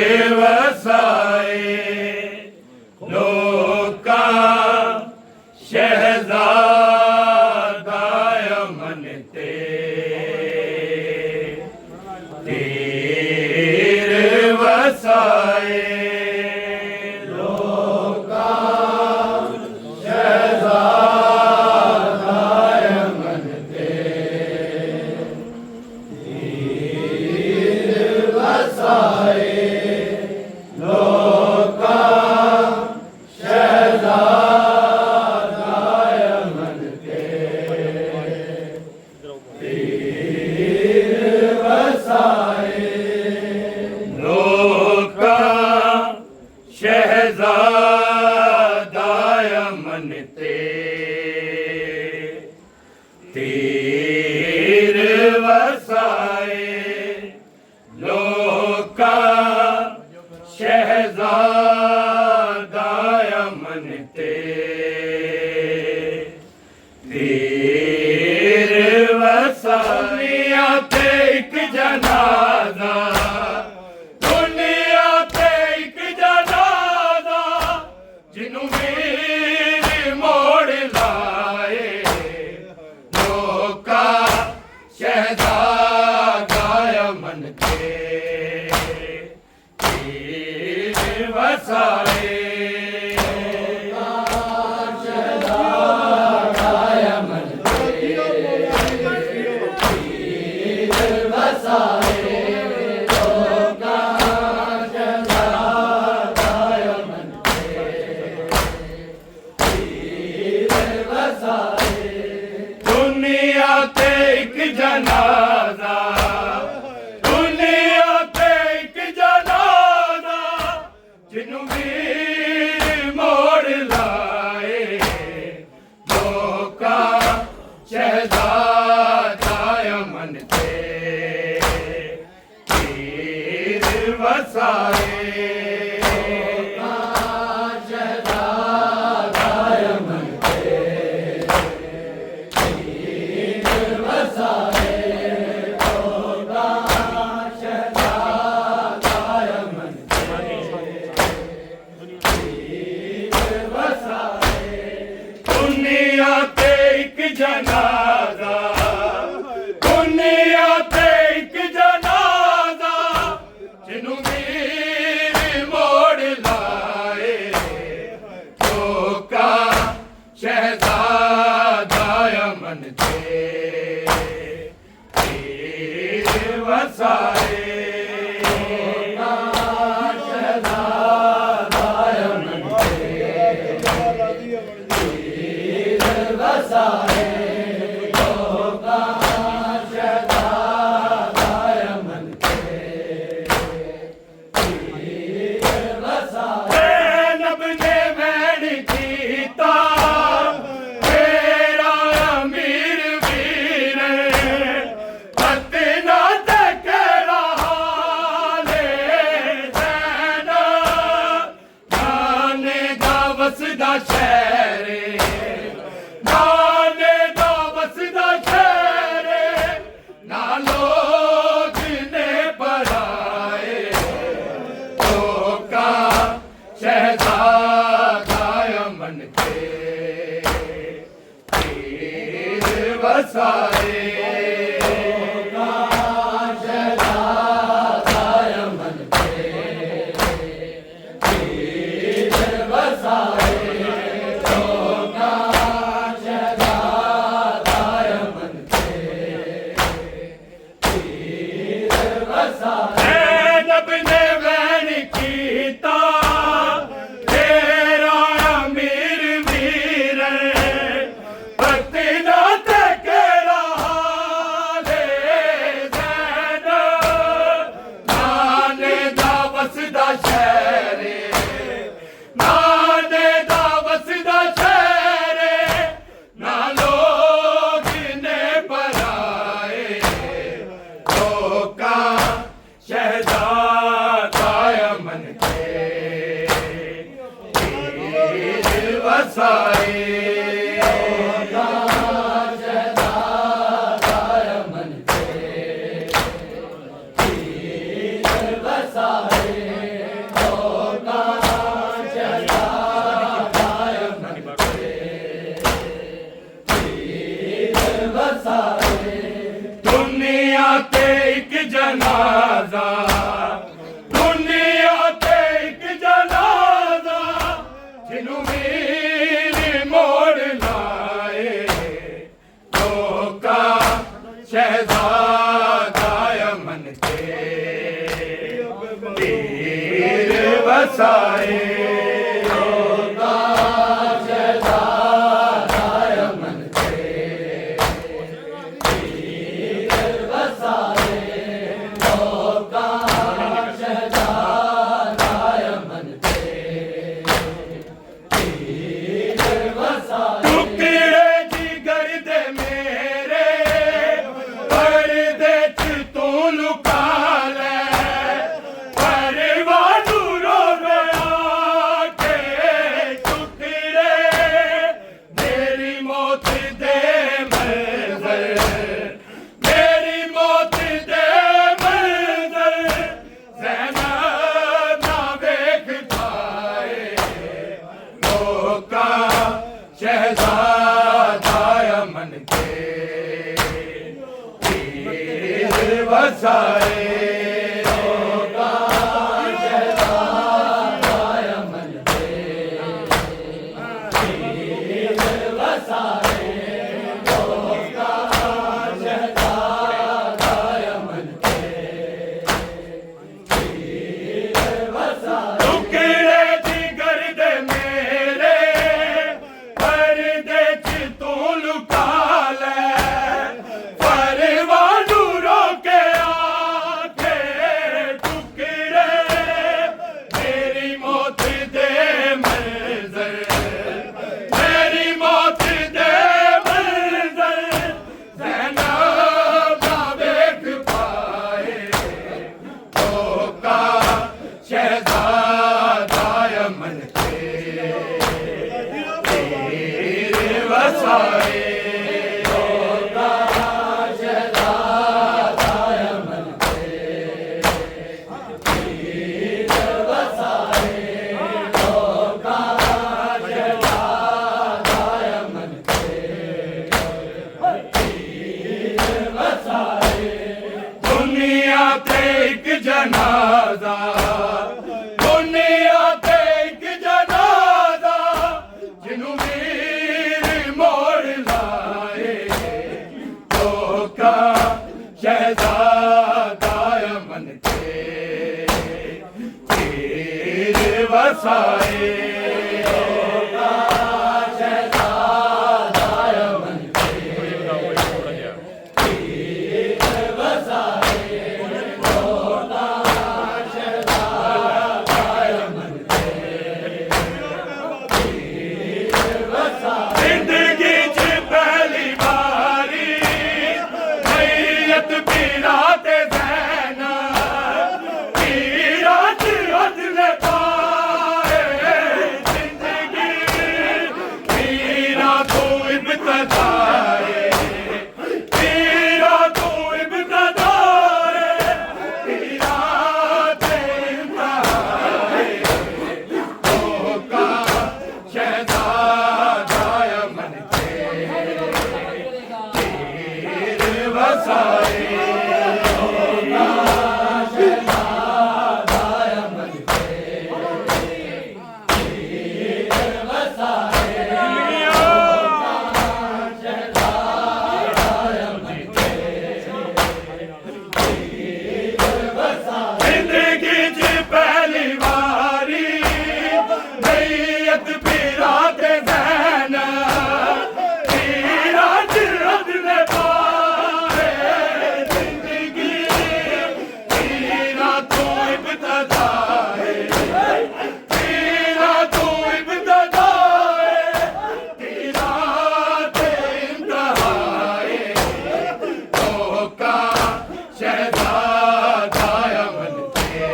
वसाए लोका शहजादा अमन ते तीर वसाए लोका शहजादा अमन ते तीर वसाए शहजादा अमन ते तीर वसाए लोका शहजादा अमन ते तीर वसाया ते एक जनाजा जिन्हों वीर मोड़ लाए लोका शहजादा अमन ते तीर वसाए शहजादा अमन ते तीर वसाए दुनिया ते एक जनाजा दुनिया ते एक जनाजा जिन्हों वीर मोड़ लाए लोका शहजादा अमन ते तीर वसाए दुनिया ते एक जनाजा दुनिया ते एक जनाजा जिन्हों वीर मोड़ लाए लोका शहजादा अमन ते तीर वसाए वसदा शहरे नाने दा वसदा शहरे ना लोग ने पराए लोका शहजादा अमन ते तीर वसाए वसाए जनाजा दुनिया ते एक जनाजा जिन्हू मीर मोड़ लाए लोका शहजादा अमन के पीर वसाए शहजादा अमन के पीर वसाए लोका शहजादा अमन के पीर वसाए लोका शहजादा अमन के पीर वसाए टुकड़े जिगर दे मेरे दुनिया ते एक जनाजा दुनिया ते एक जनाजा जिन्हू वीर मोड़ लाए लोका शहजादा अमन के पीर वसाए लोका शहजादा अमन के पीर वसाए जिंदगी च पहली बारी मैयत पीराते ज़ैना पीरात अदले पाए जिंदगी पीरा तो इब्तदाए पीरा तो इब्तदाए पीरात इंतहाए लोका शहजादा अमन के पीर वसाए लोका शहजादा अमन के पीर वसाए लोका शहजादा अमन के पीर वसाए जिंदगी च पहली बारी मैयत पीराते ज़ैना पीरात अदले पाए जिंदगी पीरा तो इब्तदाए पीरा तो इब्तदाए पीरात इंतहाए लोका शहजादा अमन के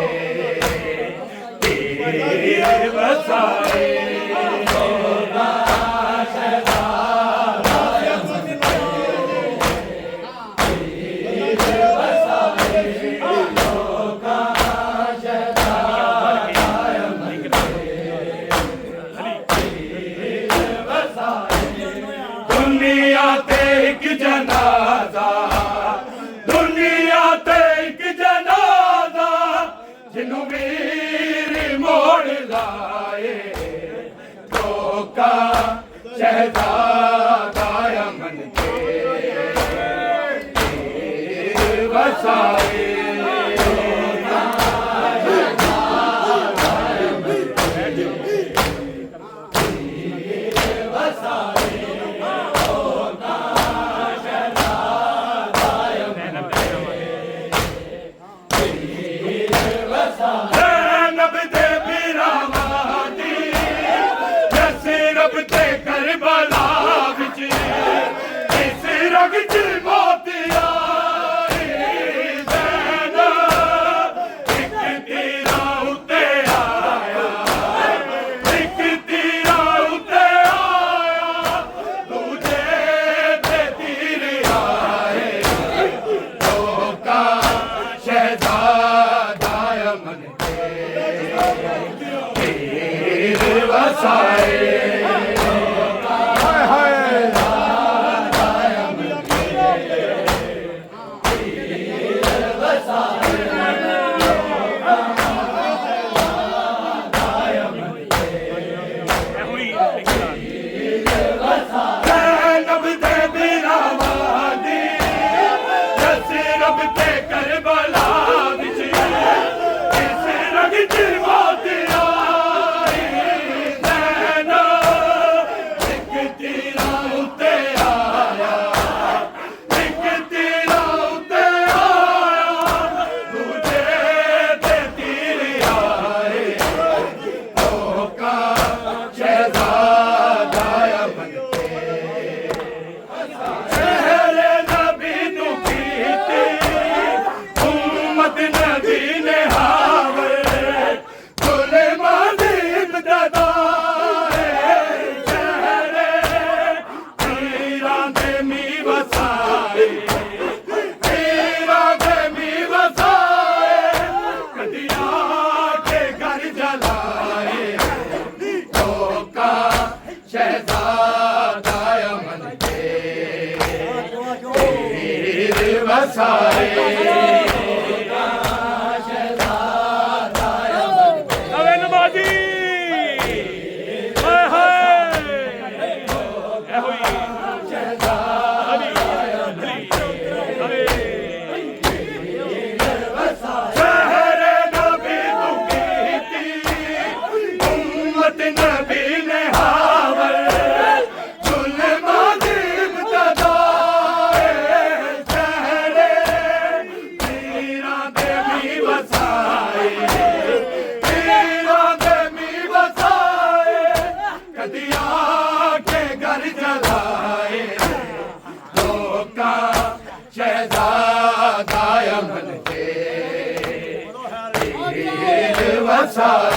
पीर वसाए लोका शहजादा अमन के पीर वसाए लोका शहजादा अमन के पीर वसाए दुनिया ते एक जनाजा दुनिया ते एक जनाजा जलाए लोका शहजादा अमन के तीर वसाए वसाए